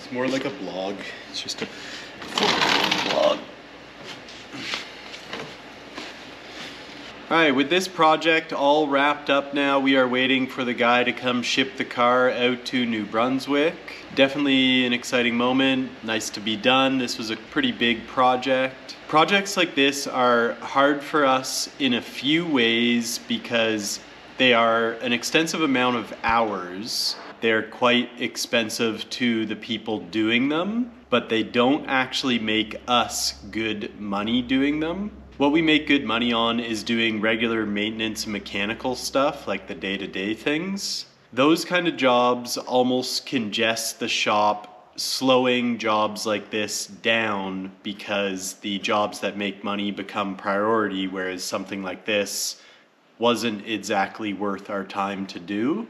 It's more like a blog. It's just a blog. Alright, with this project all wrapped up now, we are waiting for the guy to come ship the car out to New Brunswick. Definitely an exciting moment, nice to be done. This was a pretty big project. Projects like this are hard for us in a few ways because they are an extensive amount of hours. They're quite expensive to the people doing them, but they don't actually make us good money doing them. What we make good money on is doing regular maintenance and mechanical stuff, like the day-to-day things. Those kind of jobs almost congest the shop, slowing jobs like this down because the jobs that make money become priority, whereas something like this wasn't exactly worth our time to do.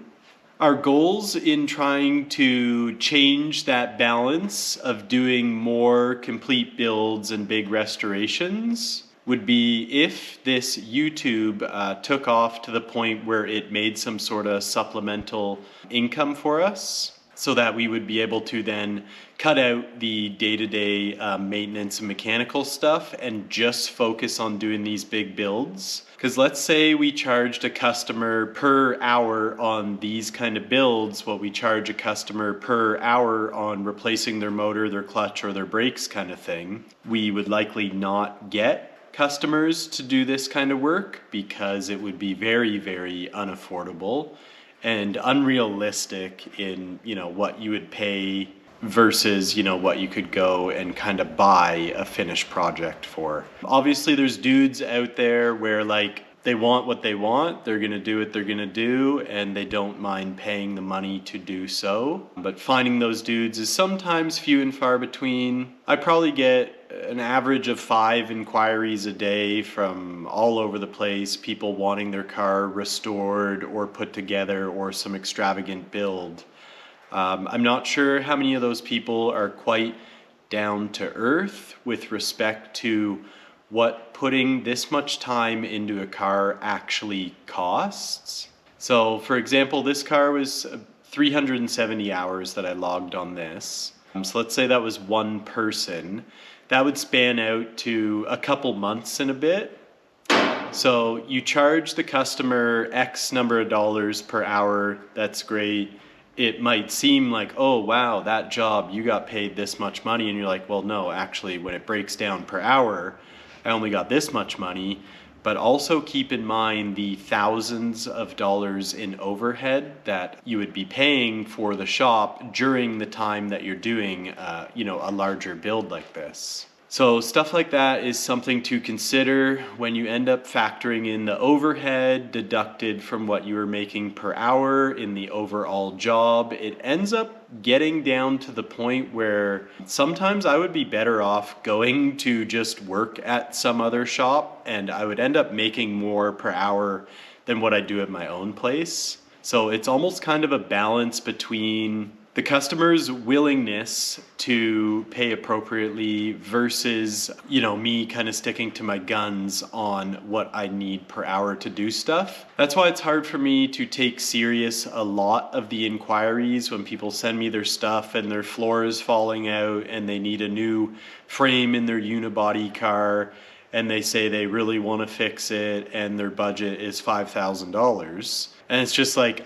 Our goals in trying to change that balance of doing more complete builds and big restorations would be if this YouTube took off to the point where it made some sort of supplemental income for us, so that we would be able to then cut out the day-to-day maintenance and mechanical stuff and just focus on doing these big builds. Because let's say we charged a customer per hour on these kind of builds what we charge a customer per hour on replacing their motor, their clutch, or their brakes kind of thing. We would likely not get customers to do this kind of work because it would be very, very unaffordable and unrealistic in, you know, what you would pay versus, you know, what you could go and kind of buy a finished project for. Obviously there's dudes out there where like they want what they want, they're gonna do what they're gonna do, and they don't mind paying the money to do so. But finding those dudes is sometimes few and far between. I probably get an average of 5 inquiries a day from all over the place, people wanting their car restored or put together or some extravagant build. I'm not sure how many of those people are quite down to earth with respect to what putting this much time into a car actually costs. So for example, this car was 370 hours that I logged on this. So let's say that was one person. That would span out to a couple months and a bit. So you charge the customer X number of dollars per hour, that's great. It might seem like, oh wow, that job, you got paid this much money, and you're like, well no, actually when it breaks down per hour, I only got this much money. But also keep in mind the thousands of dollars in overhead that you would be paying for the shop during the time that you're doing you know, a larger build like this. So stuff like that is something to consider when you end up factoring in the overhead deducted from what you were making per hour in the overall job. It ends up getting down to the point where sometimes I would be better off going to just work at some other shop, and I would end up making more per hour than what I do at my own place. So it's almost kind of a balance between the customer's willingness to pay appropriately versus, you know, me kind of sticking to my guns on what I need per hour to do stuff. That's why it's hard for me to take serious a lot of the inquiries when people send me their stuff and their floor is falling out and they need a new frame in their unibody car and they say they really want to fix it and their budget is $5,000. And it's just like,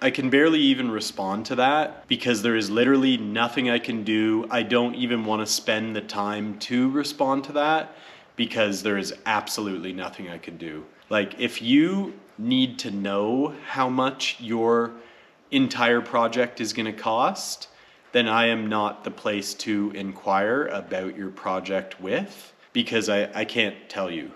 I can barely even respond to that because there is literally nothing I can do. I don't even want to spend the time to respond to that because there is absolutely nothing I could do. Like, if you need to know how much your entire project is going to cost, then I am not the place to inquire about your project with, because I can't tell you.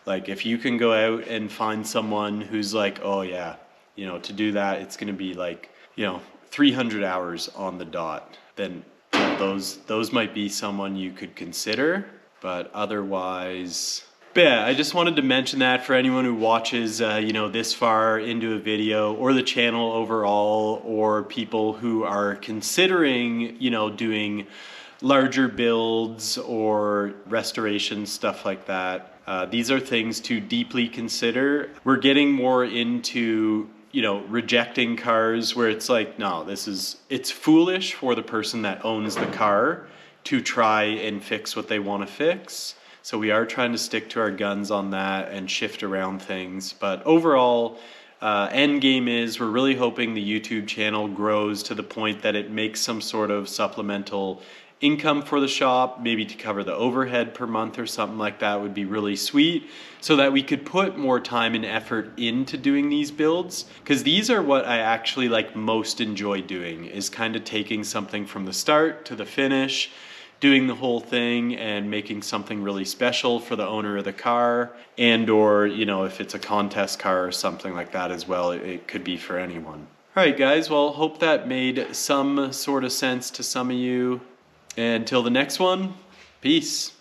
Like, if you can go out and find someone who's like, oh yeah, you know, to do that, it's going to be like, you know, 300 hours on the dot, then you know, those might be someone you could consider, but otherwise. But yeah, I just wanted to mention that for anyone who watches, you know, this far into a video, or the channel overall, or people who are considering, you know, doing larger builds or restoration, stuff like that. These are things to deeply consider. We're getting more into you know, rejecting cars where it's like, no, it's foolish for the person that owns the car to try and fix what they want to fix. So we are trying to stick to our guns on that and shift around things. But overall, end game is we're really hoping the YouTube channel grows to the point that it makes some sort of supplemental income for the shop, maybe to cover the overhead per month or something like that would be really sweet, so that we could put more time and effort into doing these builds, because these are what I actually like most enjoy doing, is kind of taking something from the start to the finish, doing the whole thing and making something really special for the owner of the car, and or, you know, if it's a contest car or something like that as well, it could be for anyone. All right guys, well, hope that made some sort of sense to some of you. And until the next one, peace.